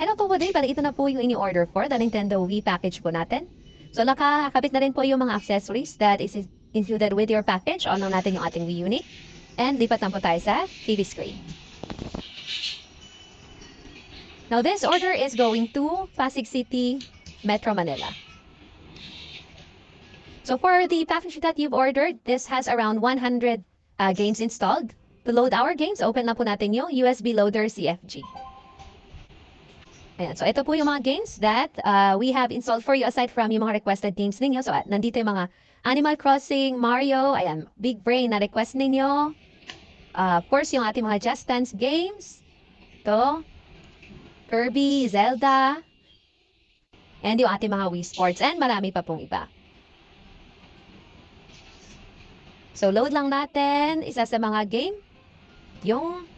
Hello po today, bali ito na po yung ini-order for the Nintendo Wii package po natin. So nakakabit na rin po yung mga accessories that is included with your package. On lang natin yung ating Wii unit. And lipat lang po tayo sa TV screen. Now this order is going to Pasig City, Metro Manila. So for the package that you've ordered, this has around 100 games installed. To load our games, open na po natin yung USB loader CFG. Ayan, so ito po yung mga games that we have installed for you aside from yung mga requested games ninyo. So nandito yung mga Animal Crossing, Mario, ayan, Big Brain na request ninyo. Of course, yung ating mga Just Dance games. Ito, Kirby, Zelda, and yung ating mga Wii Sports, and marami pa pong iba. So load lang natin isa sa mga game, yung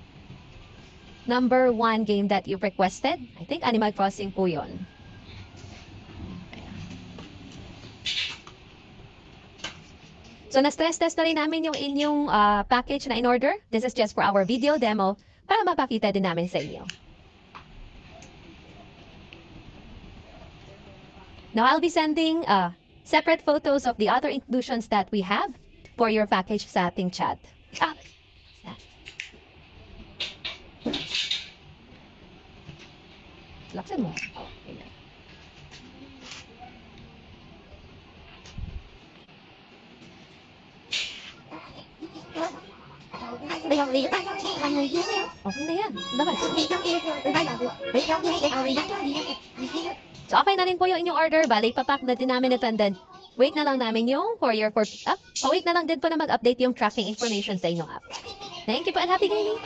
number 1 game that you've requested. I think Animal Crossing po yun. So na-stress test na rin namin yung inyong package na in-order. This is just for our video demo para mapakita din namin sa inyo. Now I'll be sending separate photos of the other inclusions that we have for your package sa ating chat. Laksan mo. Okay na yan. Dapat. So okay na rin po yung inyong order. Balik, papak na din namin at then wait na lang namin yung courier for pick up. Wait na lang din po na mag-update yung tracking information sa inyong app. Thank you po and happy gaming!